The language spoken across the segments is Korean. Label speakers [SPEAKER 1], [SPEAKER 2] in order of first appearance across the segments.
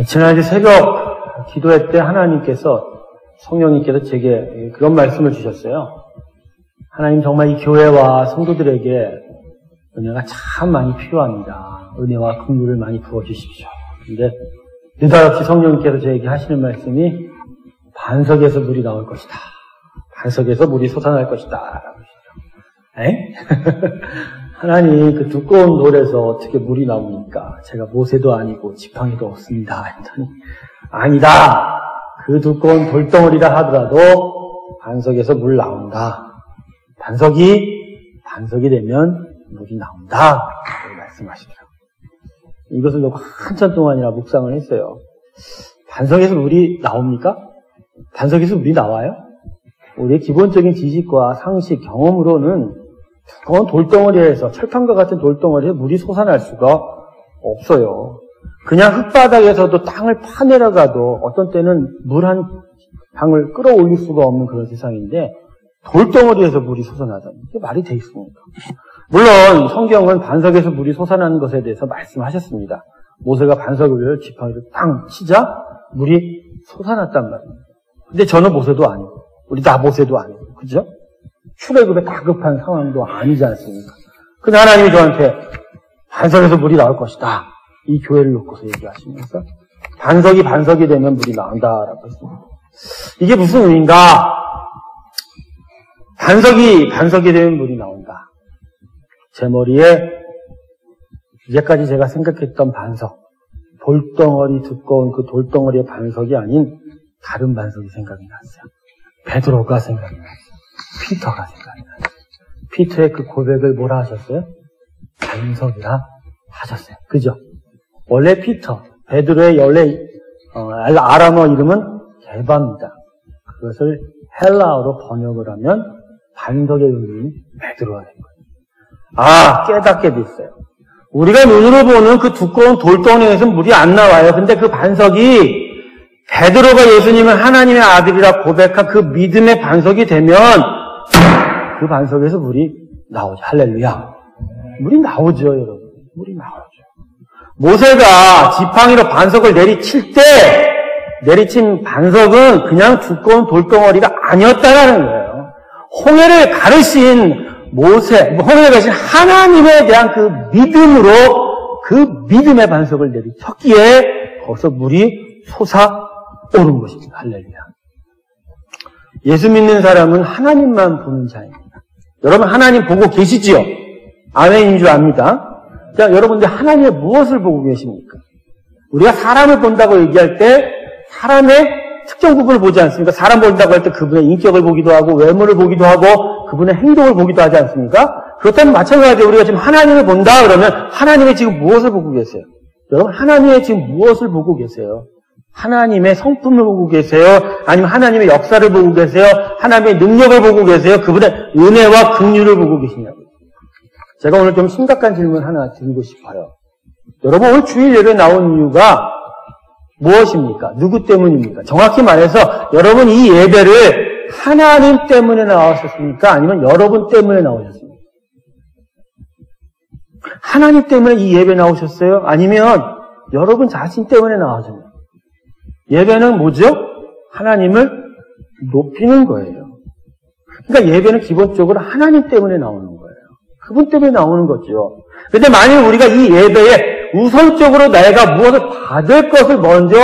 [SPEAKER 1] 지난주 새벽 기도회 때 하나님께서, 성령님께서 제게 그런 말씀을 주셨어요. 하나님 정말 이 교회와 성도들에게 은혜가 참 많이 필요합니다. 은혜와 긍휼을 많이 부어주십시오. 근데 느닷없이 성령님께서 저에게 하시는 말씀이 반석에서 물이 나올 것이다. 반석에서 물이 솟아날 것이다. 라고 하시죠. 하나님 그 두꺼운 돌에서 어떻게 물이 나옵니까? 제가 모세도 아니고 지팡이도 없습니다. 했더니 아니다. 그 두꺼운 돌덩어리라 하더라도 반석에서 물 나온다. 반석이 되면 물이 나온다. 라고 말씀하시더라고요. 이것을 놓고 한참 동안이나 묵상을 했어요. 반석에서 물이 나옵니까? 반석에서 물이 나와요? 우리의 기본적인 지식과 상식, 경험으로는 두꺼운 돌덩어리에서, 철판과 같은 돌덩어리에 물이 솟아날 수가 없어요. 그냥 흙바닥에서도 땅을 파내려가도 어떤 때는 물 한 방울 끌어올릴 수가 없는 그런 세상인데 돌덩어리에서 물이 솟아나다니 이게 말이 돼 있습니까? 물론 성경은 반석에서 물이 솟아나는 것에 대해서 말씀하셨습니다. 모세가 반석을 지팡이로 땅 치자 물이 솟아났단 말입니다. 근데 저는 모세도 아니고 우리 다 모세도 아니고 그죠? 출애굽에 다급한 상황도 아니지 않습니까? 근데 하나님이 저한테 반석에서 물이 나올 것이다. 이 교회를 놓고서 얘기하시면서 반석이 되면 물이 나온다라고 했습니다. 이게 무슨 의미인가? 반석이 되면 물이 나온다. 제 머리에 이제까지 제가 생각했던 반석, 돌덩어리 두꺼운 그 돌덩어리의 반석이 아닌 다른 반석이 생각이 났어요. 베드로가 생각이 났어요. 피터가 생각이 났어요. 피터의 그 고백을 뭐라 하셨어요? 반석이라 하셨어요. 그죠? 원래 피터, 베드로의 원래 아람어 이름은 게바입니다. 그것을 헬라어로 번역을 하면 반석의 의미인 베드로가 된 거예요. 깨닫게 됐어요. 우리가 눈으로 보는 그 두꺼운 돌덩이에서 물이 안 나와요. 근데 그 반석이 베드로가 예수님은 하나님의 아들이라 고백한 그 믿음의 반석이 되면 그 반석에서 물이 나오죠. 할렐루야. 물이 나오죠, 여러분. 물이 나오죠. 모세가 지팡이로 반석을 내리친 반석은 그냥 두꺼운 돌덩어리가 아니었다라는 거예요. 홍해를 가르신 홍해를 가르신 하나님에 대한 그 믿음으로 그 믿음의 반석을 내리쳤기에 거기서 물이 솟아오른 것입니다. 할렐루야. 예수 믿는 사람은 하나님만 보는 자입니다. 여러분 하나님 보고 계시지요? 아멘인 줄 압니다. 자, 여러분들 하나님의 무엇을 보고 계십니까? 우리가 사람을 본다고 얘기할 때 사람의 특정 부분을 보지 않습니까? 사람 본다고 할 때 그분의 인격을 보기도 하고 외모를 보기도 하고 그분의 행동을 보기도 하지 않습니까? 그렇다면 마찬가지로 우리가 지금 하나님을 본다 그러면 하나님의 지금 무엇을 보고 계세요? 여러분 하나님의 지금 무엇을 보고 계세요? 하나님의 성품을 보고 계세요? 아니면 하나님의 역사를 보고 계세요? 하나님의 능력을 보고 계세요? 그분의 은혜와 긍휼을 보고 계시냐고요? 제가 오늘 좀 심각한 질문 하나 드리고 싶어요. 여러분 오늘 주일 예배 나온 이유가 무엇입니까? 누구 때문입니까? 정확히 말해서 여러분 이 예배를 하나님 때문에 나오셨습니까? 아니면 여러분 때문에 나오셨습니까? 하나님 때문에 이 예배 나오셨어요? 아니면 여러분 자신 때문에 나오셨나요? 예배는 뭐죠? 하나님을 높이는 거예요. 그러니까 예배는 기본적으로 하나님 때문에 나오는 거예요. 그분 때문에 나오는 거죠. 그런데 만약 우리가 이 예배에 우선적으로 내가 무엇을 받을 것을 먼저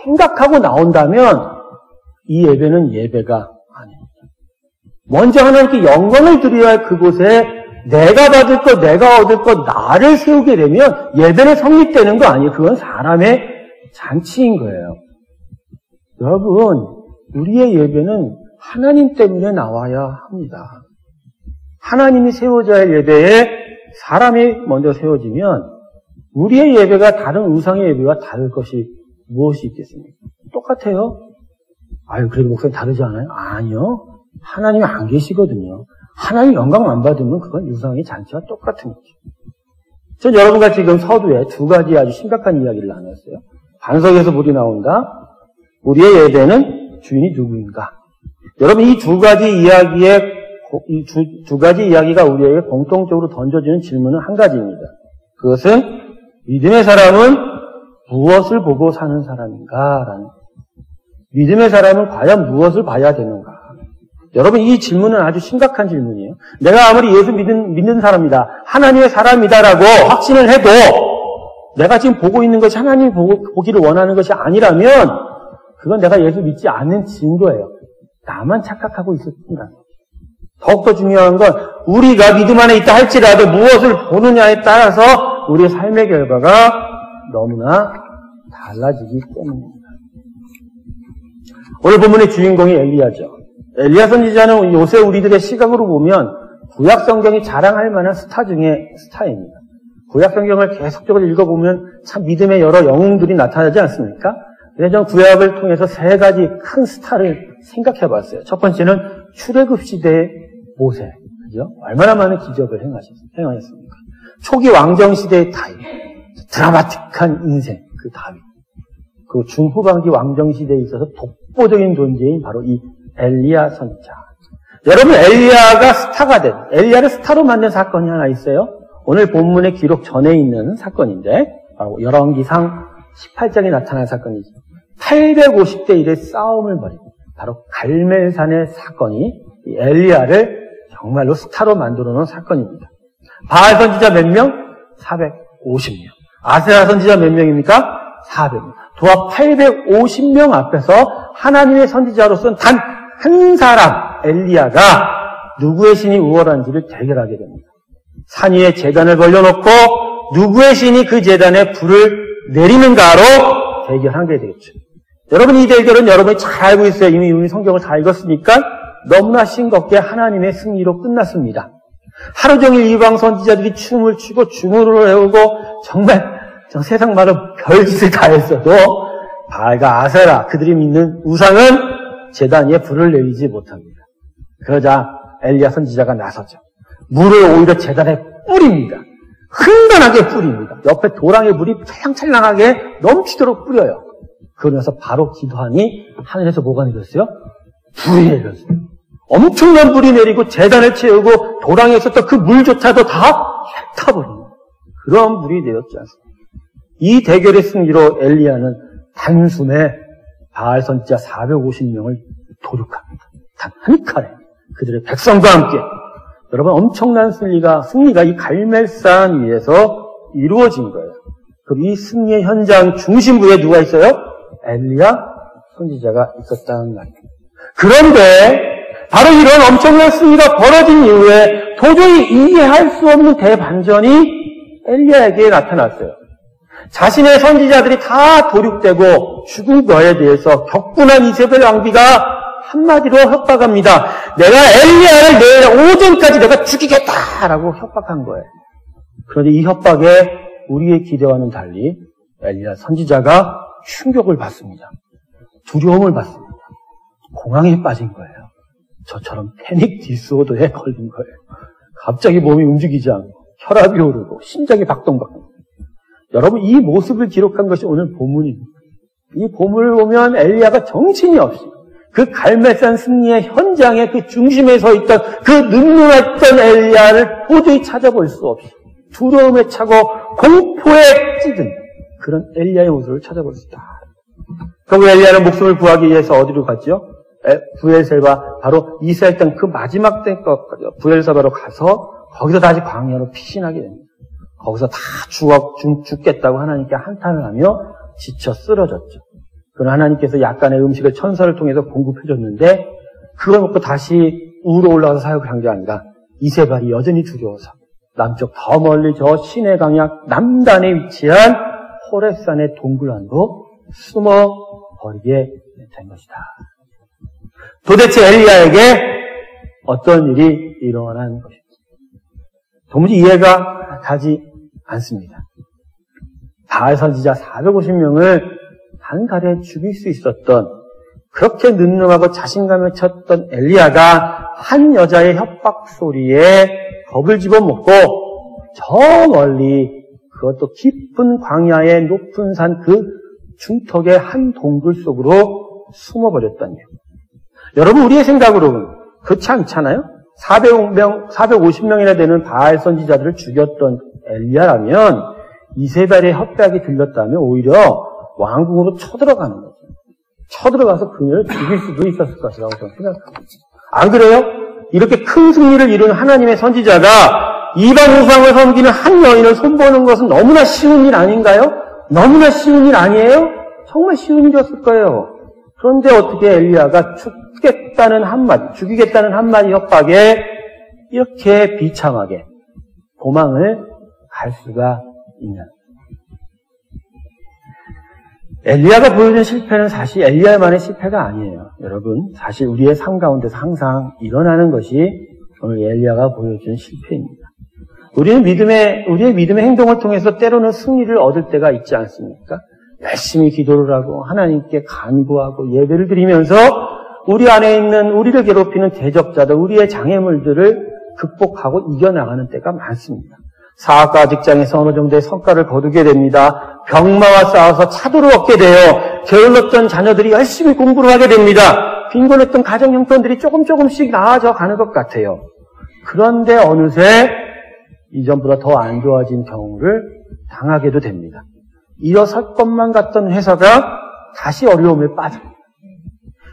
[SPEAKER 1] 생각하고 나온다면 이 예배는 예배가 아닙니다. 먼저 하나님께 영광을 드려야 할 그곳에 내가 받을 것, 내가 얻을 것, 나를 세우게 되면 예배는 성립되는 거 아니에요. 그건 사람의 잔치인 거예요. 여러분, 우리의 예배는 하나님 때문에 나와야 합니다. 하나님이 세워져야 할 예배에 사람이 먼저 세워지면 우리의 예배가 다른 우상의 예배와 다를 것이 무엇이 있겠습니까? 똑같아요. 그래도 목사님 다르지 않아요? 아니요. 하나님이 안 계시거든요. 하나님 영광 안 받으면 그건 우상의 잔치와 똑같은 거죠. 전 여러분과 지금 서두에 두 가지 아주 심각한 이야기를 나눴어요. 반석에서 물이 나온다. 우리의 예배는 주인이 누구인가? 여러분 이 두 가지 이야기가 우리에게 공통적으로 던져지는 질문은 한 가지입니다. 그것은 믿음의 사람은 무엇을 보고 사는 사람인가라는 믿음의 사람은 과연 무엇을 봐야 되는가? 여러분 이 질문은 아주 심각한 질문이에요. 내가 아무리 예수 믿는 사람이다, 하나님의 사람이다라고 확신을 해도 내가 지금 보고 있는 것이 하나님이 보기를 원하는 것이 아니라면 그건 내가 예수 믿지 않는 증거예요. 나만 착각하고 있을 뿐이다. 더욱더 중요한 건 우리가 믿음 안에 있다 할지라도 무엇을 보느냐에 따라서 우리의 삶의 결과가 너무나 달라지기 때문입니다. 오늘 본문의 주인공이 엘리야죠. 엘리야 선지자는 요새 우리들의 시각으로 보면 구약 성경이 자랑할 만한 스타 중에 스타입니다. 구약 성경을 계속적으로 읽어보면 참 믿음의 여러 영웅들이 나타나지 않습니까? 그래서 저는 구약을 통해서 세 가지 큰 스타를 생각해 봤어요. 첫 번째는 출애굽 시대의 모세. 그죠? 얼마나 많은 기적을 행하셨습니까? 초기 왕정 시대의 다윗. 드라마틱한 인생, 그 다윗. 그리고 중후반기 왕정 시대에 있어서 독보적인 존재인 바로 이 엘리야 선지자. 여러분, 엘리야가 스타가 된, 엘리야를 스타로 만든 사건이 하나 있어요. 오늘 본문의 기록 전에 있는 사건인데, 바로 열왕기상 18장에 나타난 사건이죠. 850대 1의 싸움을 벌인, 바로 갈멜산의 사건이 이 엘리야를 정말로 스타로 만들어 놓은 사건입니다. 바알 선지자 몇 명? 450명. 아세라 선지자 몇 명입니까? 400명. 도합 850명 앞에서 하나님의 선지자로서는 단 한 사람, 엘리야가 누구의 신이 우월한지를 대결하게 됩니다. 산 위에 제단을 벌려놓고 누구의 신이 그 제단에 불을 내리는가로 대결하게 되겠죠. 여러분, 이 대결은 여러분이 잘 알고 있어요. 이미 성경을 다 읽었으니까 너무나 싱겁게 하나님의 승리로 끝났습니다. 하루 종일 이방 선지자들이 춤을 추고 주문을 외우고 정말 세상 말로 별짓을 다 했어도 바알과 아세라, 그들이 믿는 우상은 제단 위에 불을 내리지 못합니다. 그러자 엘리야 선지자가 나서죠. 물을 오히려 제단에 뿌립니다. 흥건하게 뿌립니다. 옆에 도랑에 물이 찰랑찰랑하게 넘치도록 뿌려요. 그러면서 바로 기도하니 하늘에서 뭐가 내렸어요? 불이 내렸어요. 엄청난 불이 내리고 제단을 채우고 도랑에 있었던 그 물조차도 다 핥아버리는 그런 불이 내렸지 않습니까? 이 대결의 승리로 엘리야는 단숨에 바알 선지자 450명을 도륙합니다. 단 한 칼에 그들의 백성과 함께. 여러분, 엄청난 승리가 이 갈멜산 위에서 이루어진 거예요. 그럼 이 승리의 현장 중심부에 누가 있어요? 엘리야 선지자가 있었다는 말입니다. 그런데 바로 이런 엄청난 승리가 벌어진 이후에 도저히 이해할 수 없는 대반전이 엘리야에게 나타났어요. 자신의 선지자들이 다 도륙되고 죽은 거에 대해서 격분한 이세벨 왕비가 한마디로 협박합니다. 내가 엘리야를 내일 오전까지 내가 죽이겠다라고 협박한 거예요. 그런데 이 협박에 우리의 기대와는 달리 엘리야 선지자가 충격을 받습니다. 두려움을 받습니다. 공황에 빠진 거예요. 저처럼 패닉 디스오더에 걸린 거예요. 갑자기 몸이 움직이지 않고 혈압이 오르고 심장이 박동박동. 여러분, 이 모습을 기록한 것이 오늘 본문입니다. 이 본문을 보면 엘리야가 정신이 없이 그 갈멜산 승리의 현장의 그 중심에 서 있던 그 능률했던 엘리야를 도저히 찾아볼 수 없이 두려움에 차고 공포에 찌든 그런 엘리야의 모습을 찾아볼 수 있다. 결국 엘리야는 목숨을 구하기 위해서 어디로 갔죠? 부엘세바, 바로 이스라엘 땅 그 마지막 때까지 부엘세바로 가서 거기서 다시 광야로 피신하게 됩니다. 거기서 다 죽겠다고 하나님께 한탄을 하며 지쳐 쓰러졌죠. 그러나 하나님께서 약간의 음식을 천사를 통해서 공급해줬는데 그걸 먹고 다시 우로 올라가서 사역을 한 게 아니라 이세발이 여전히 두려워서 남쪽 더 멀리 저 시내 강약 남단에 위치한 호렙산의 동굴 안으로 숨어 버리게 된 것이다. 도대체 엘리야에게 어떤 일이 일어난 것인지 도무지 이해가 가지 않습니다. 바알 선지자 450명을 한칼에 죽일 수 있었던, 그렇게 능력하고 자신감을 쳤던 엘리야가 한 여자의 협박 소리에 겁을 집어먹고 저 멀리 그것도 깊은 광야의 높은 산 그 중턱의 한 동굴 속으로 숨어버렸다니요. 여러분, 우리의 생각으로는 그렇지 않잖아요? 450명이나 되는 바알 선지자들을 죽였던 엘리야라면 이세벨의 협박이 들렸다면 오히려 왕궁으로 쳐들어가는 거죠. 쳐들어가서 그녀를 죽일 수도 있었을 것이라고 저는 생각합니다. 안 그래요? 이렇게 큰 승리를 이룬 하나님의 선지자가 이방 우상을 섬기는 한 여인을 손보는 것은 너무나 쉬운 일 아닌가요? 너무나 쉬운 일 아니에요? 정말 쉬운 일이었을 거예요. 그런데 어떻게 엘리야가 죽이겠다는 한마디 협박에 이렇게 비참하게 도망을 갈 수가 있냐. 엘리야가 보여준 실패는 사실 엘리야만의 실패가 아니에요. 여러분, 사실 우리의 삶 가운데서 항상 일어나는 것이 오늘 엘리야가 보여준 실패입니다. 우리의 믿음의 행동을 통해서 때로는 승리를 얻을 때가 있지 않습니까? 열심히 기도를 하고 하나님께 간구하고 예배를 드리면서 우리 안에 있는 우리를 괴롭히는 대적자들, 우리의 장애물들을 극복하고 이겨나가는 때가 많습니다. 사학과 직장에서 어느 정도의 성과를 거두게 됩니다. 병마와 싸워서 차도를 얻게 돼요. 게을렀던 자녀들이 열심히 공부를 하게 됩니다. 빈곤했던 가정 형편들이 조금씩 나아져 가는 것 같아요. 그런데 어느새 이전보다 더 안 좋아진 경우를 당하게도 됩니다. 일어설 것만 같던 회사가 다시 어려움에 빠집니다.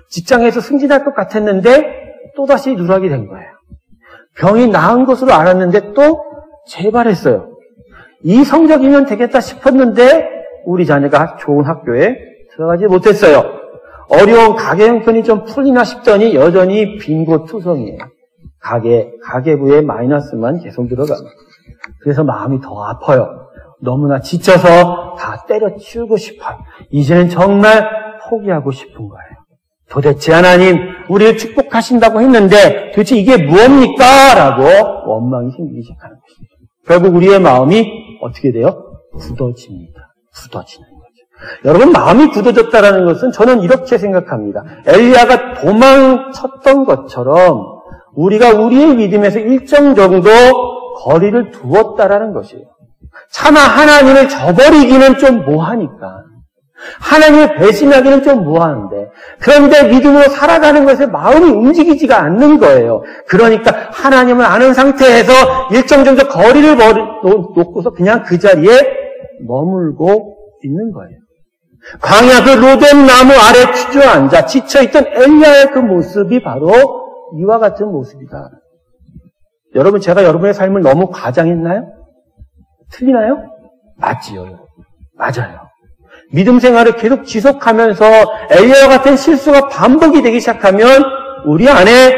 [SPEAKER 1] 직장에서 승진할 것 같았는데 또다시 누락이 된 거예요. 병이 나은 것으로 알았는데 또 재발했어요. 이 성적이면 되겠다 싶었는데 우리 자녀가 좋은 학교에 들어가지 못했어요. 어려운 가계 형편이 좀 풀리나 싶더니 여전히 빈곤투성이에요. 가계부에 마이너스만 계속 들어갑니다. 그래서 마음이 더 아파요. 너무나 지쳐서 다 때려치우고 싶어요. 이제는 정말 포기하고 싶은 거예요. 도대체 하나님, 우리를 축복하신다고 했는데 도대체 이게 무엇입니까? 라고 원망이 생기기 시작하는 것입니다. 결국 우리의 마음이 어떻게 돼요? 굳어집니다. 굳어지는 거죠. 여러분, 마음이 굳어졌다는 것은 저는 이렇게 생각합니다. 엘리야가 도망쳤던 것처럼 우리가 우리의 믿음에서 일정 정도 거리를 두었다라는 것이에요. 차마 하나님을 저버리기는 좀 뭐하니까. 하나님을 배신하기는 좀 뭐하는데. 그런데 믿음으로 살아가는 것에 마음이 움직이지가 않는 거예요. 그러니까 하나님을 아는 상태에서 일정 정도 거리를 놓고서 그냥 그 자리에 머물고 있는 거예요. 광야 그 로뎀 나무 아래 주저앉아 지쳐있던 엘리야의 그 모습이 바로 이와 같은 모습이다. 여러분, 제가 여러분의 삶을 너무 과장했나요? 틀리나요? 맞지요. 맞아요. 믿음 생활을 계속 지속하면서 엘리야와 같은 실수가 반복이 되기 시작하면 우리 안에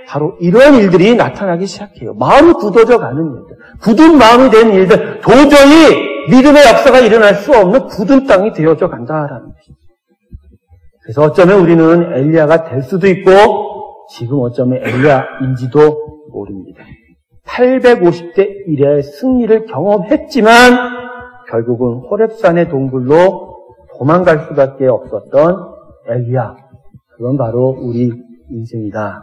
[SPEAKER 1] 바로 이러한 일들이 나타나기 시작해요. 마음이 굳어져 가는 일들, 굳은 마음이 된 일들, 도저히 믿음의 역사가 일어날 수 없는 굳은 땅이 되어져 간다라는 것이죠. 그래서 어쩌면 우리는 엘리야가 될 수도 있고 지금 어쩌면 엘리야인지도 모릅니다. 850대 1의 승리를 경험했지만 결국은 호렙산의 동굴로 도망갈 수밖에 없었던 엘리야. 그건 바로 우리 인생이다.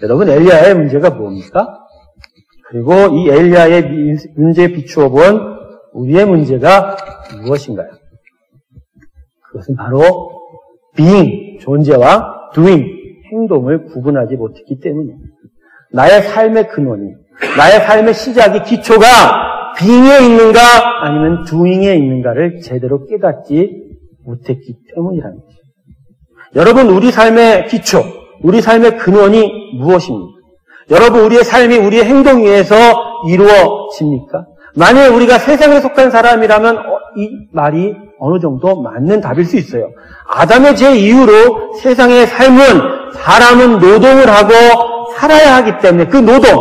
[SPEAKER 1] 여러분, 엘리야의 문제가 뭡니까? 그리고 이 엘리야의 문제에 비추어 본 우리의 문제가 무엇인가요? 그것은 바로 being, 존재와 doing, 행동을 구분하지 못했기 때문입니다. 나의 삶의 근원이, 나의 삶의 시작이, 기초가 being에 있는가 아니면 doing에 있는가를 제대로 깨닫지 못했기 때문이라는 것입니다. 여러분, 우리 삶의 기초, 우리 삶의 근원이 무엇입니까? 여러분, 우리의 삶이 우리의 행동 위에서 이루어집니까? 만약에 우리가 세상에 속한 사람이라면 이 말이 어느 정도 맞는 답일 수 있어요. 아담의 죄 이후로 세상의 삶은 사람은 노동을 하고 살아야 하기 때문에 그 노동,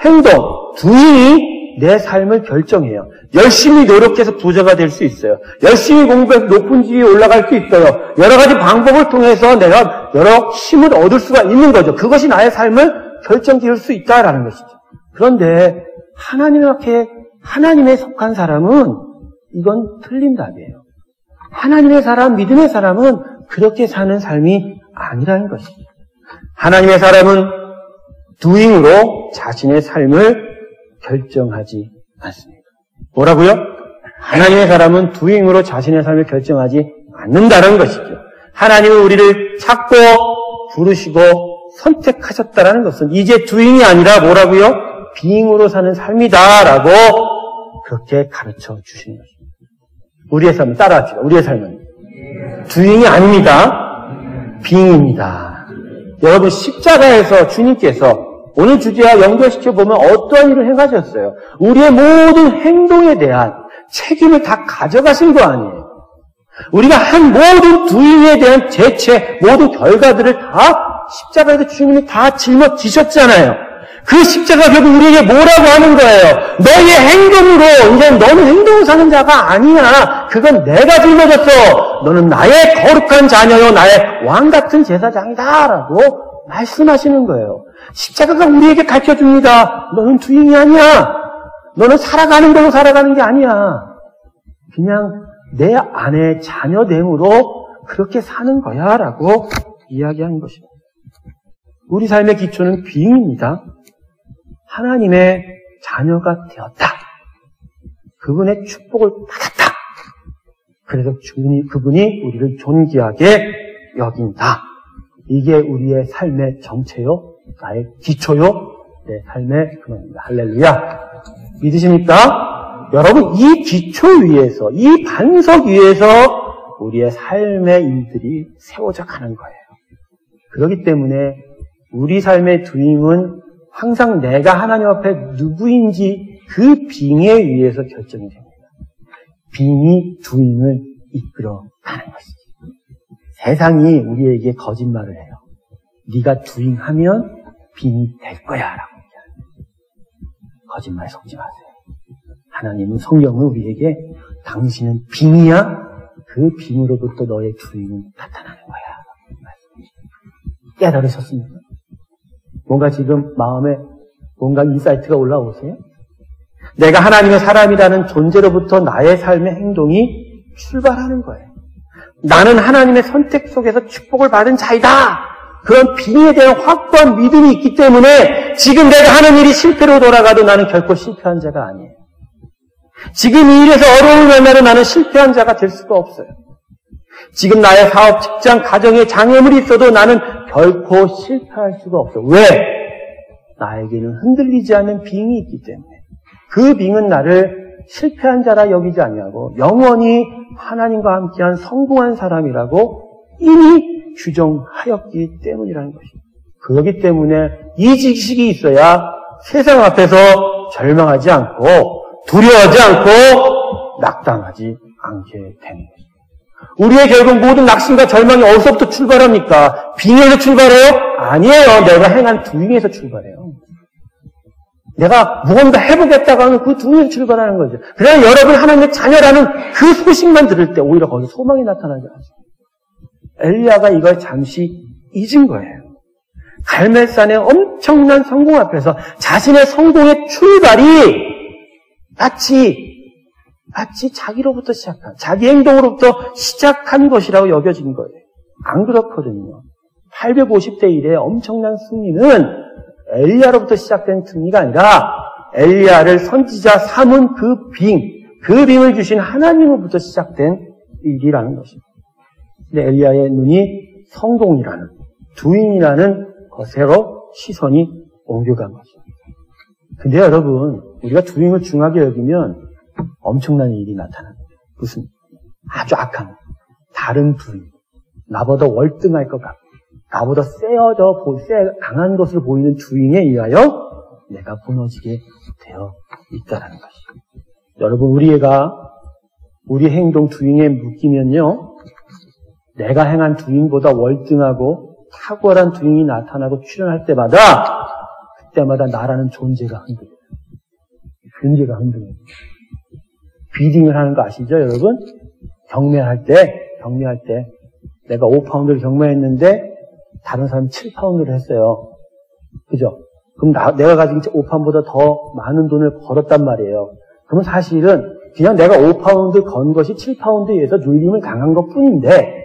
[SPEAKER 1] 행동, doing이 내 삶을 결정해요. 열심히 노력해서 부자가 될 수 있어요. 열심히 공부해서 높은 지위에 올라갈 수 있어요. 여러 가지 방법을 통해서 내가 여러 힘을 얻을 수가 있는 거죠. 그것이 나의 삶을 결정지을 수 있다라는 것이죠. 그런데 하나님에 속한 사람은 이건 틀린 답이에요. 하나님의 사람, 믿음의 사람은 그렇게 사는 삶이 아니라는 것이죠. 하나님의 사람은 doing으로 자신의 삶을 결정하지 않습니다. 뭐라고요? 하나님의 사람은 doing으로 자신의 삶을 결정하지 않는다는 것이죠. 하나님은 우리를 찾고 부르시고 선택하셨다는 것은 이제 doing이 아니라 뭐라고요? being으로 사는 삶이다라고 그렇게 가르쳐 주시는 것입니다. 우리의 삶을 따라합시다. 우리의 삶은 doing이 아닙니다. being입니다. 여러분 십자가에서 주님께서 오늘 주제와 연결시켜보면 어떠한 일을 행하셨어요? 우리의 모든 행동에 대한 책임을 다 가져가신 거 아니에요. 우리가 한 모든 doing에 대한 대체 모든 결과들을 다 십자가에서 주님이 다 짊어지셨잖아요. 그 십자가 결국 우리에게 뭐라고 하는 거예요? 너의 행동으로 이제 너는 행동을 사는 자가 아니야. 그건 내가 짊어졌어. 너는 나의 거룩한 자녀요, 나의 왕 같은 제사장이다 라고 말씀하시는 거예요. 십자가가 우리에게 가르쳐줍니다. 너는 doing이 아니야. 너는 살아가는 걸로 살아가는 게 아니야. 그냥 내 안에 자녀됨으로 그렇게 사는 거야 라고 이야기하는 것입니다. 우리 삶의 기초는 being입니다. 하나님의 자녀가 되었다. 그분의 축복을 받았다. 그래서 그분이 우리를 존귀하게 여긴다. 이게 우리의 삶의 정체요, 나의 기초요, 내 삶의 근원입니다. 할렐루야. 믿으십니까? 여러분, 이 기초 위에서, 이 반석 위에서 우리의 삶의 일들이 세워져 가는 거예요. 그렇기 때문에 우리 삶의 doing은 항상 내가 하나님 앞에 누구인지 그 being에 의해서 결정이 됩니다. being이 doing을 이끌어가는 것이죠. 세상이 우리에게 거짓말을 해요. 네가 doing하면 being이 될 거야 라고 얘기합니다. 거짓말 속지 마세요. 하나님은 성경은 우리에게 당신은 being이야. 그 being으로부터 너의 doing은 나타나는 거야. 깨달으셨습니까? 뭔가 지금 마음에 뭔가 인사이트가 올라오세요? 내가 하나님의 사람이라는 존재로부터 나의 삶의 행동이 출발하는 거예요. 나는 하나님의 선택 속에서 축복을 받은 자이다. 그런 being에 대한 확고한 믿음이 있기 때문에 지금 내가 하는 일이 실패로 돌아가도 나는 결코 실패한 자가 아니에요. 지금 이 일에서 어려움을 만나도 나는 실패한 자가 될 수가 없어요. 지금 나의 사업, 직장, 가정에 장애물이 있어도 나는 결코 실패할 수가 없어. 왜? 나에게는 흔들리지 않는 being이 있기 때문에. 그 being은 나를 실패한 자라 여기지 아니하고 영원히 하나님과 함께한 성공한 사람이라고 이미 규정하였기 때문이라는 것입니다. 그렇기 때문에 이 지식이 있어야 세상 앞에서 절망하지 않고 두려워하지 않고 낙담하지 않게 되는 것입니다. 우리의 결국 모든 낙심과 절망이 어디서부터 출발합니까? being에서 출발해요? 아니에요. 내가 행한 doing에서 출발해요. 내가 무언가 해보겠다고 하는 그 doing에서 출발하는 거죠. 그러나 여러분 하나님의 자녀라는 그 소식만 들을 때 오히려 거기서 소망이 나타나지 않습니다. 엘리야가 이걸 잠시 잊은 거예요. 갈멜산의 엄청난 성공 앞에서 자신의 성공의 출발이 마치 자기로부터 시작한, 자기 행동으로부터 시작한 것이라고 여겨진 거예요. 안 그렇거든요. 850대 1의 엄청난 승리는 엘리야로부터 시작된 승리가 아니라 엘리야를 선지자 삼은 그 빙을 주신 하나님으로부터 시작된 일이라는 것입니다. 근데 엘리야의 눈이 성공이라는, doing이라는 것으로 시선이 옮겨간 것입니다. 근데 여러분, 우리가 doing을 중하게 여기면 엄청난 일이 나타납니다. 무슨 아주 악한 다른 doing, 나보다 월등할 것 같고 나보다 강한 것을 보이는 doing에 의하여 내가 무너지게 되어 있다는 것입니다. 여러분, 우리 행동 doing에 묶이면요, 내가 행한 doing보다 월등하고 탁월한 doing이 나타나고 출현할 그때마다 나라는 존재가 흔들려요. 존재가 흔들립니다. 비딩을 하는 거 아시죠, 여러분? 경매할 때 내가 5파운드를 경매했는데 다른 사람이 7파운드를 했어요. 그죠? 그럼 내가 가진 5파운드보다 더 많은 돈을 벌었단 말이에요. 그러면 사실은 그냥 내가 5파운드 건 것이 7파운드에 의해서 눌림을 당한 것 뿐인데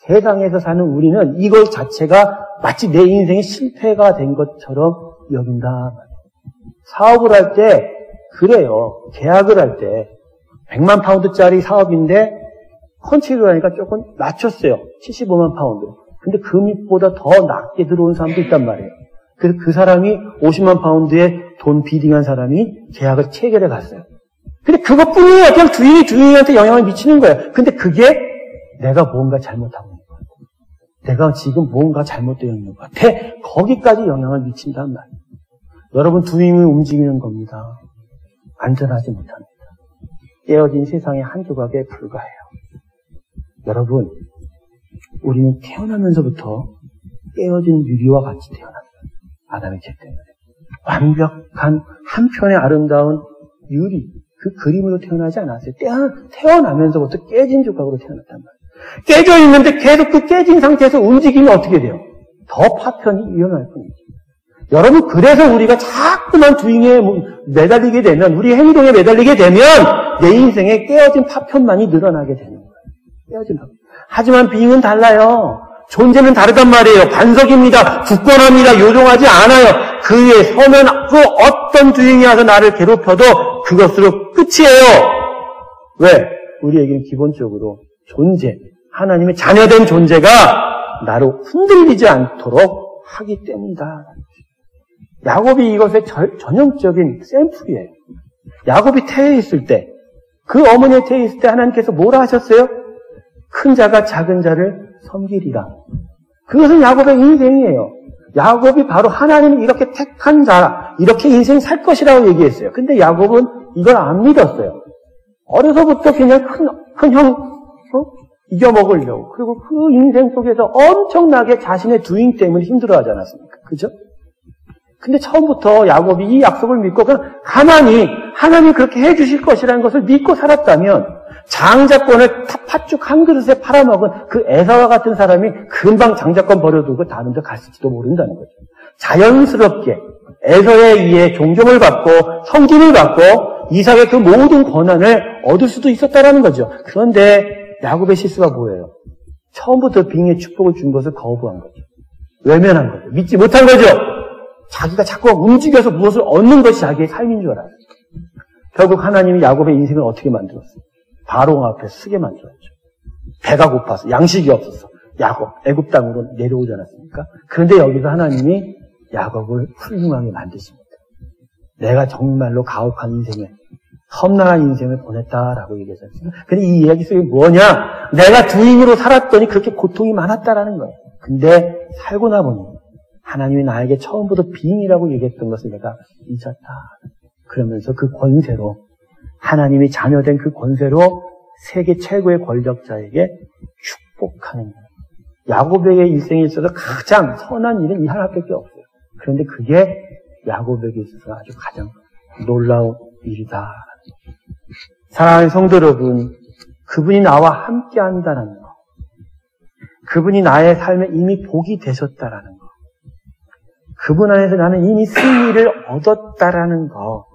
[SPEAKER 1] 세상에서 사는 우리는 이것 자체가 마치 내 인생의 실패가 된 것처럼 여긴다. 사업을 할 때 그래요. 계약을 할 때 100만 파운드짜리 사업인데 컨트롤을 하니까 조금 낮췄어요. 75만 파운드. 근데 금액보다 더 낮게 들어온 사람도 있단 말이에요. 그래서 그 사람이 50만 파운드의 돈 비딩한 사람이 계약을 체결해 갔어요. 근데 그것뿐이에요. 그냥 주인한테 영향을 미치는 거예요. 근데 그게 내가 뭔가 잘못하고 있는 것 같아. 내가 지금 뭔가 잘못되어 있는 것 같아. 거기까지 영향을 미친단 말이에요. 여러분, 두잉을 움직이는 겁니다. 안전하지 못합니다. 깨어진 세상의 한 조각에 불과해요. 여러분, 우리는 태어나면서부터 깨어진 유리와 같이 태어납니다. 아담의 죄 때문에. 완벽한 한편의 아름다운 유리, 그 그림으로 태어나지 않았어요. 태어나면서부터 깨진 조각으로 태어났단 말이에요. 깨져 있는데 계속 그 깨진 상태에서 움직이면 어떻게 돼요? 더 파편이 일어날 뿐이죠. 여러분, 그래서 우리가 자꾸만 두잉에 매달리게 되면, 우리 행동에 매달리게 되면 내 인생에 깨어진 파편만이 늘어나게 되는 거예요. 깨어진 파편. 하지만 비잉은 달라요. 존재는 다르단 말이에요. 반석입니다. 굳건합니다. 요동하지 않아요. 그 위에 서면 그 어떤 두잉이 와서 나를 괴롭혀도 그것으로 끝이에요. 왜? 우리에게는 기본적으로 존재, 하나님의 자녀된 존재가 나로 흔들리지 않도록 하기 때문이다. 야곱이 이것의 전형적인 샘플이에요. 야곱이 태에 있을 때, 그 어머니의 태에 있을 때 하나님께서 뭐라 하셨어요? 큰 자가 작은 자를 섬기리라. 그것은 야곱의 인생이에요. 야곱이 바로 하나님이 이렇게 택한 자, 이렇게 인생 살 것이라고 얘기했어요. 근데 야곱은 이걸 안 믿었어요. 어려서부터 그냥 큰 형, 이겨먹으려고. 그리고 그 인생 속에서 엄청나게 자신의 두잉 때문에 힘들어하지 않았습니까? 그죠? 근데 처음부터 야곱이 이 약속을 믿고 그냥 가만히 하나님이 그렇게 해주실 것이라는 것을 믿고 살았다면 장자권을 팥죽 한 그릇에 팔아먹은 그 에사와 같은 사람이 금방 장자권 버려두고 다른 데 갔을지도 모른다는 거죠. 자연스럽게 에서에 의해 종종을 받고 성김을 받고 이삭의 그 모든 권한을 얻을 수도 있었다라는 거죠. 그런데 야곱의 실수가 뭐예요? 처음부터 빙의 축복을 준 것을 거부한 거죠. 외면한 거죠. 믿지 못한 거죠. 자기가 자꾸 움직여서 무엇을 얻는 것이 자기의 삶인 줄 알아요. 결국 하나님이 야곱의 인생을 어떻게 만들었어요? 바로 앞에 쓰게 만들었죠. 배가 고파서 양식이 없어서 야곱, 애굽 땅으로 내려오지 않았습니까? 그런데 여기서 하나님이 야곱을 훌륭하게 만드십니다. 내가 정말로 가혹한 인생을, 험난한 인생을 보냈다라고 얘기하셨습니다. 근데 이 이야기 속에 뭐냐? 내가 두잉으로 살았더니 그렇게 고통이 많았다라는 거예요. 근데 살고 나보니 하나님이 나에게 처음부터 빙이라고 얘기했던 것을 내가 잊었다. 그러면서 그 권세로, 하나님이 자녀된 그 권세로 세계 최고의 권력자에게 축복하는 거예요. 야곱에게 일생에 있어서 가장 선한 일은 이 하나밖에 없어요. 그런데 그게 야곱에게 있어서 아주 가장 놀라운 일이다. 사랑하는 성도 여러분, 그분이 나와 함께 한다는 거, 그분이 나의 삶에 이미 복이 되셨다라는 거, 그분 안에서 나는 이미 승리를 얻었다라는 거,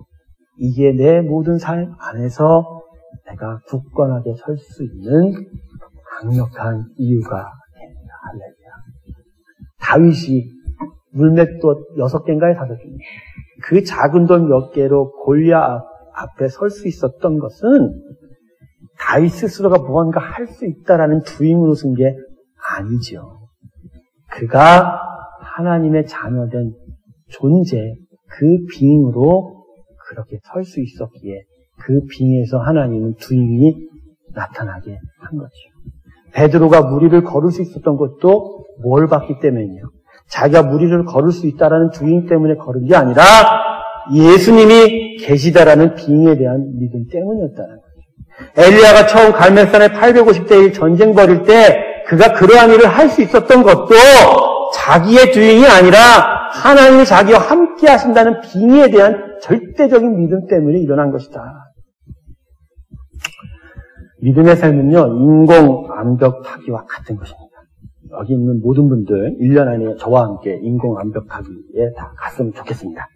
[SPEAKER 1] 이게 내 모든 삶 안에서 내가 굳건하게 설 수 있는 강력한 이유가 됩니다. 할렐루야. 다윗이 물맷돌 6개인가요? 5개인가요? 그 작은 돌 몇 개로 골리앗 앞에 설 수 있었던 것은 다윗 스스로가 무언가 할 수 있다라는 두잉으로 쓴 게 아니죠. 그가 하나님의 자녀된 존재, 그 빙으로 그렇게 설 수 있었기에 그 빙에서 하나님은 두잉이 나타나게 한 거죠. 베드로가 무리를 걸을 수 있었던 것도 뭘 봤기 때문이에요? 자기가 무리를 걸을 수 있다라는 두잉 때문에 걸은 게 아니라 예수님이 계시다라는 빙에 대한 믿음 때문이었다는 거죠. 엘리야가 처음 갈멜산에 850대 1 전쟁 벌일 때 그가 그러한 일을 할 수 있었던 것도 자기의 두잉이 아니라 하나님이 자기와 함께 하신다는 빙에 대한 절대적인 믿음 때문에 일어난 것이다. 믿음의 삶은요, 인공 암벽 타기와 같은 것입니다. 여기 있는 모든 분들 1년 안에 저와 함께 인공 암벽 타기에 다 갔으면 좋겠습니다.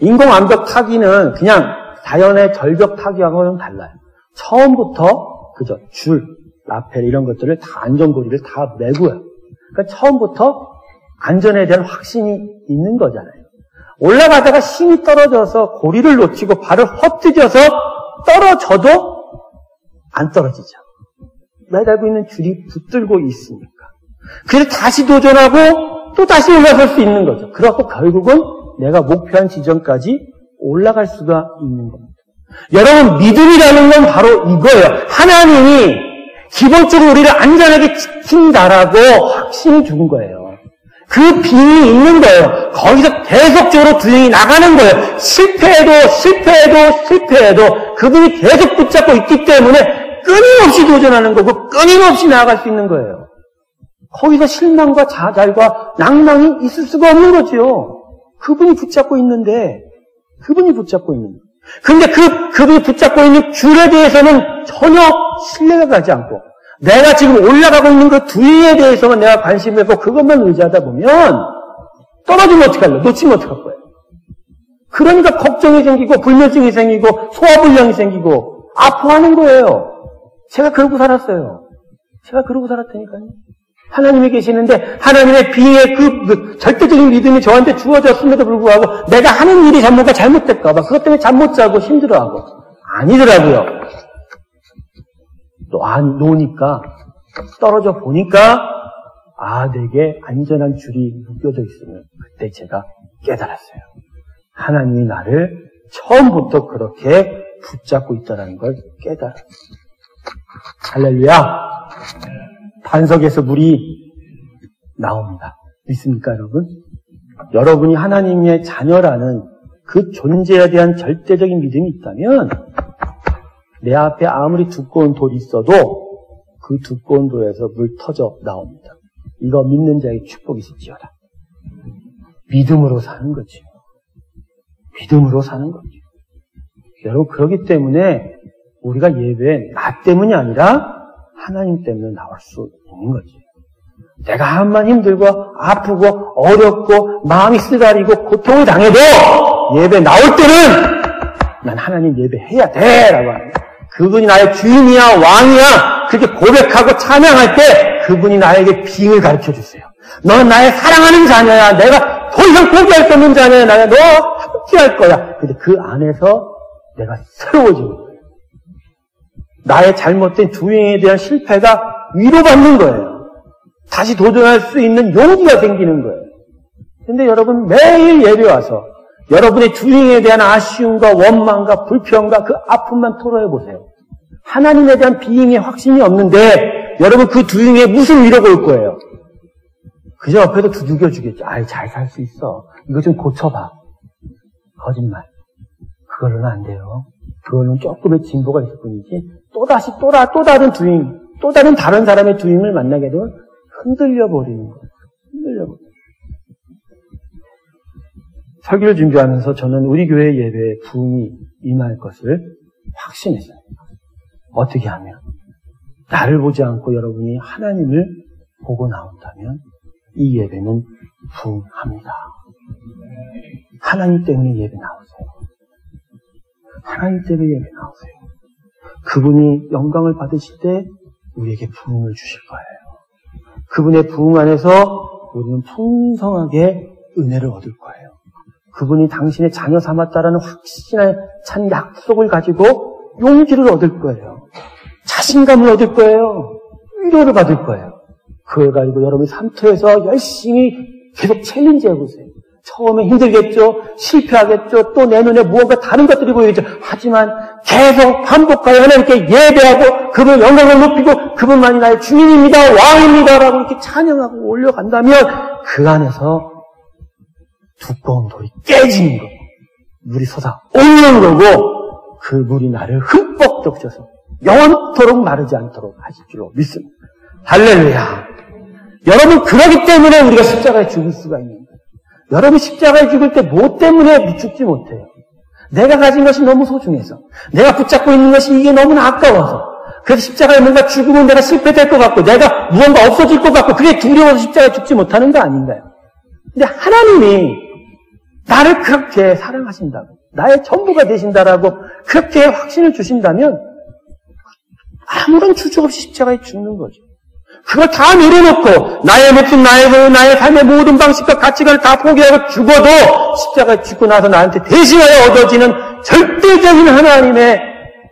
[SPEAKER 1] 인공 암벽 타기는 그냥 자연의 절벽 타기하고는 달라요. 처음부터 그죠, 줄, 라펠 이런 것들을 다 안전고리를 다 매고요. 그러니까 처음부터 안전에 대한 확신이 있는 거잖아요. 올라가다가 힘이 떨어져서 고리를 놓치고 발을 헛디뎌서 떨어져도 안 떨어지죠. 매달고 있는 줄이 붙들고 있으니까. 그래서 다시 도전하고 또 다시 올라설 수 있는 거죠. 그래서 결국은 내가 목표한 지점까지 올라갈 수가 있는 겁니다. 여러분, 믿음이라는 건 바로 이거예요. 하나님이 기본적으로 우리를 안전하게 지킨다라고 확신이 죽은 거예요. 그 빙이 있는 거예요. 거기서 계속적으로 주인이 나가는 거예요. 실패해도 그분이 계속 붙잡고 있기 때문에 끊임없이 도전하는 거고 끊임없이 나아갈 수 있는 거예요. 거기서 실망과 좌절과 낭망이 있을 수가 없는 거죠. 그분이 붙잡고 있는데, 근데 그분이 붙잡고 있는 줄에 대해서는 전혀 신뢰가 가지 않고, 내가 지금 올라가고 있는 그 주인에 대해서만 내가 관심을 갖고 그것만 의지하다 보면, 떨어지면 어떡할래? 놓치면 어떡할 거예요? 그러니까 걱정이 생기고, 불면증이 생기고, 소화불량이 생기고, 아파하는 거예요. 제가 그러고 살았어요. 살았다니까요. 하나님이 계시는데 하나님의 비의 그 절대적인 믿음이 저한테 주어졌음에도 불구하고 내가 하는 일이 뭔가 잘못될까 봐 그것 때문에 잠 못 자고 힘들어하고 아니더라고요. 노니까 떨어져 보니까 내게 안전한 줄이 묶여져 있으면 그때 제가 깨달았어요. 하나님이 나를 처음부터 그렇게 붙잡고 있다는 걸 깨달았어요. 할렐루야. 반석에서 물이 나옵니다. 믿습니까, 여러분? 여러분이 하나님의 자녀라는 그 존재에 대한 절대적인 믿음이 있다면 내 앞에 아무리 두꺼운 돌이 있어도 그 두꺼운 돌에서 물 터져 나옵니다. 이거 믿는 자의 축복이 있을지어다. 믿음으로 사는 거죠. 여러분, 그렇기 때문에 우리가 예배에 나 때문이 아니라 하나님 때문에 나올 수 있는 거지. 내가 한만 힘들고 아프고 어렵고 마음이 쓰다리고 고통을 당해도 예배 나올 때는 난 하나님 예배해야 돼 라고 합니다. 그분이 나의 주인이야 왕이야 그렇게 고백하고 찬양할 때 그분이 나에게 빙을 가르쳐 주세요. 너는 나의 사랑하는 자녀야. 내가 더 이상 포기할 수 없는 자녀야. 나야 너 함께할 거야. 근데 그 안에서 내가 새로워지는 거예요. 나의 잘못된 주행에 대한 실패가 위로받는 거예요. 다시 도전할 수 있는 용기가 생기는 거예요. 근데 여러분 매일 예배 와서 여러분의 주행에 대한 아쉬움과 원망과 불평과 그 아픔만 토로해 보세요. 하나님에 대한 비행의 확신이 없는데 여러분 그 주행에 무슨 위로가 올 거예요? 그저 옆에서 두들겨 주겠죠. 잘 살 수 있어. 이거 좀 고쳐봐. 거짓말. 그걸로는 안 돼요. 그거는 조금의 진보가 있을 뿐이지 또 다른 주인, 또 다른 사람의 주인을 만나게 되면 흔들려 버리는 거예요. 설교를 준비하면서 저는 우리 교회 예배에 부흥이 임할 것을 확신했어요. 어떻게 하면? 나를 보지 않고 여러분이 하나님을 보고 나온다면 이 예배는 부흥합니다. 하나님 때문에 예배 나오세요. 그분이 영광을 받으실 때 우리에게 부흥을 주실 거예요. 그분의 부흥 안에서 우리는 풍성하게 은혜를 얻을 거예요. 그분이 당신의 자녀 삼았다라는 확신에 찬 약속을 가지고 용기를 얻을 거예요. 자신감을 얻을 거예요. 위로를 받을 거예요. 그걸 가지고 여러분이 삶터에서 열심히 계속 챌린지 해보세요. 처음에 힘들겠죠. 실패하겠죠. 또 내 눈에 무언가 다른 것들이 보이겠죠. 하지만 계속 반복하여 하나님께 예배하고 그분 영광을 높이고 그분만이 나의 주인입니다. 왕입니다. 라고 이렇게 찬양하고 올려간다면 그 안에서 두꺼운 돌이 깨지는 거고 물이 솟아오르는 거고 그 물이 나를 흠뻑 적셔서 영원토록 마르지 않도록 하실 줄로 믿습니다. 할렐루야. 여러분 그러기 때문에 우리가 십자가에 죽을 수가 있는 거예요. 여러분 십자가에 죽을 때 뭐 때문에 죽지 못해요? 내가 가진 것이 너무 소중해서 내가 붙잡고 있는 것이 이게 너무나 아까워서 그래서 십자가에 뭔가 죽으면 내가 실패될 것 같고 내가 무언가 없어질 것 같고 그게 두려워서 십자가에 죽지 못하는 거 아닌가요? 근데 하나님이 나를 그렇게 사랑하신다고 나의 전부가 되신다라고 그렇게 확신을 주신다면 아무런 주저 없이 십자가에 죽는 거죠. 그걸 다 내려놓고 나의 목숨, 나의 삶의 모든 방식과 가치관을 다 포기하고 죽어도 십자가에 죽고 나서 나한테 대신하여 얻어지는 절대적인 하나님의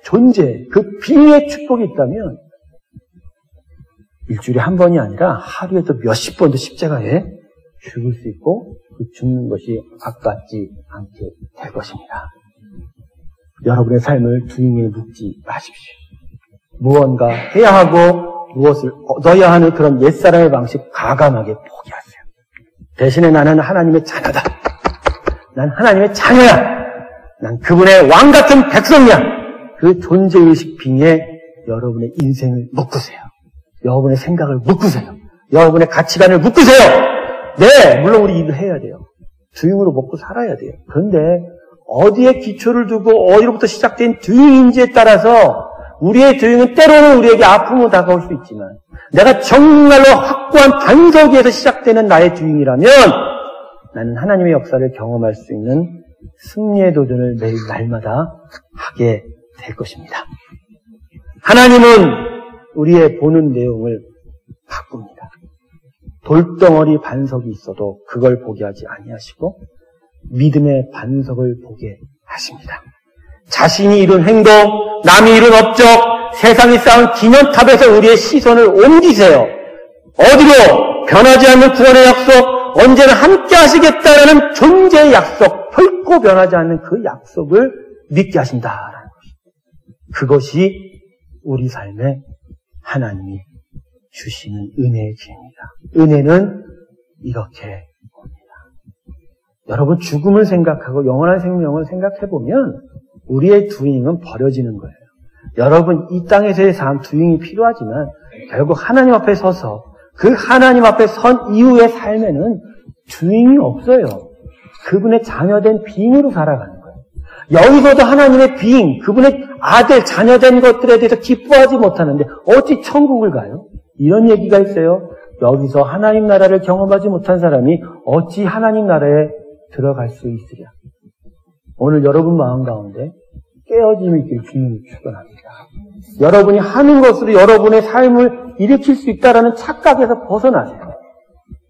[SPEAKER 1] 존재, 그 빙의 축복이 있다면 일주일에 한 번이 아니라 하루에도 몇십 번도 십자가에 죽을 수 있고 그 죽는 것이 아깝지 않게 될 것입니다. 여러분의 삶을 두잉에 묶지 마십시오. 무언가 해야 하고 무엇을 얻어야 하는 그런 옛사람의 방식 과감하게 포기하세요. 대신에 나는 하나님의 자녀다. 난 하나님의 자녀야. 난 그분의 왕같은 백성이야. 그 존재의식 빙에 여러분의 인생을 묶으세요. 여러분의 생각을 묶으세요. 여러분의 가치관을 묶으세요. 네, 물론 우리 일을 해야 돼요. 두잉으로 먹고 살아야 돼요. 그런데 어디에 기초를 두고 어디로부터 시작된 두잉인지에 따라서 우리의 두잉은 때로는 우리에게 아픔으로 다가올 수 있지만 내가 정말로 확고한 반석에서 시작되는 나의 두잉이라면 나는 하나님의 역사를 경험할 수 있는 승리의 도전을 매일 날마다 하게 될 것입니다. 하나님은 우리의 보는 내용을 바꿉니다. 돌덩어리 반석이 있어도 그걸 보게 하지 아니하시고 믿음의 반석을 보게 하십니다. 자신이 이룬 행동, 남이 이룬 업적, 세상이 쌓은 기념탑에서 우리의 시선을 옮기세요. 어디로? 변하지 않는 구원의 약속, 언제나 함께 하시겠다라는 존재의 약속, 결코 변하지 않는 그 약속을 믿게 하신다라는 것입니다. 그것이 우리 삶에 하나님이 주시는 은혜의 길입니다. 은혜는 이렇게 옵니다. 여러분 죽음을 생각하고 영원한 생명을 생각해보면 우리의 두잉은 버려지는 거예요. 여러분 이 땅에서의 삶 두잉이 필요하지만 결국 하나님 앞에 서서 그 하나님 앞에 선 이후의 삶에는 두잉이 없어요. 그분의 자녀된 빙으로 살아가는 거예요. 여기서도 하나님의 빙, 그분의 아들, 자녀된 것들에 대해서 기뻐하지 못하는데 어찌 천국을 가요? 이런 얘기가 있어요. 여기서 하나님 나라를 경험하지 못한 사람이 어찌 하나님 나라에 들어갈 수 있으랴. 오늘 여러분 마음 가운데 깨어짐이 있길 주님을 축원합니다. 여러분이 하는 것으로 여러분의 삶을 일으킬 수 있다라는 착각에서 벗어나세요.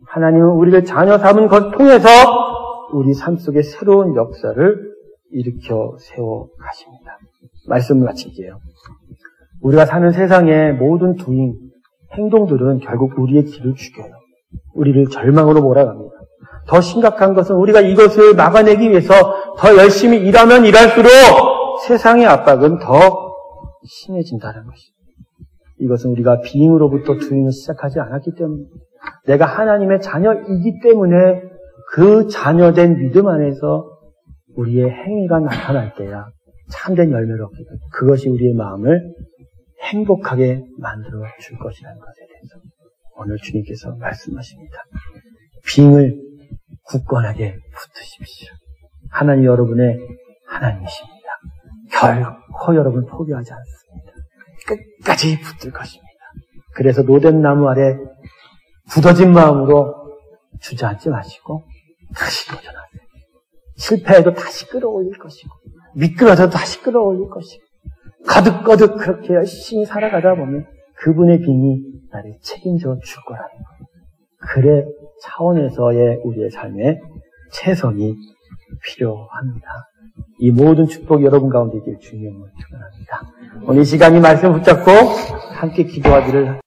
[SPEAKER 1] 하나님은 우리를 자녀 삼은 것을 통해서 우리 삶 속에 새로운 역사를 일으켜 세워 가십니다. 말씀을 마칠게요. 우리가 사는 세상의 모든 두잉, 행동들은 결국 우리의 길을 죽여요. 우리를 절망으로 몰아갑니다. 더 심각한 것은 우리가 이것을 막아내기 위해서 더 열심히 일하면 일할수록 세상의 압박은 더 심해진다는 것입니다. 이것은 우리가 비잉으로부터 두잉을 시작하지 않았기 때문입니다. 내가 하나님의 자녀이기 때문에 그 자녀된 믿음 안에서 우리의 행위가 나타날 때야 참된 열매를 얻게 됩니다. 그것이 우리의 마음을 행복하게 만들어 줄 것이라는 것에 대해서 오늘 주님께서 말씀하십니다. 빙을 굳건하게 붙으십시오. 하나님 여러분의 하나님이십니다. 결코 여러분 포기하지 않습니다. 끝까지 붙들 것입니다. 그래서 노된 나무 아래 굳어진 마음으로 주저앉지 마시고 다시 도전하세요. 실패해도 다시 끌어올릴 것이고 미끄러져도 다시 끌어올릴 것이고 거듭거듭 그렇게 열심히 살아가다 보면 그분의 빙이 나를 책임져 줄 거라는 것. 그래 차원에서의 우리의 삶에 최선이 필요합니다. 이 모든 축복이 여러분 가운데 있길 주님을 축원합니다. 오늘 이 시간 이 말씀을 붙잡고 함께 기도하기를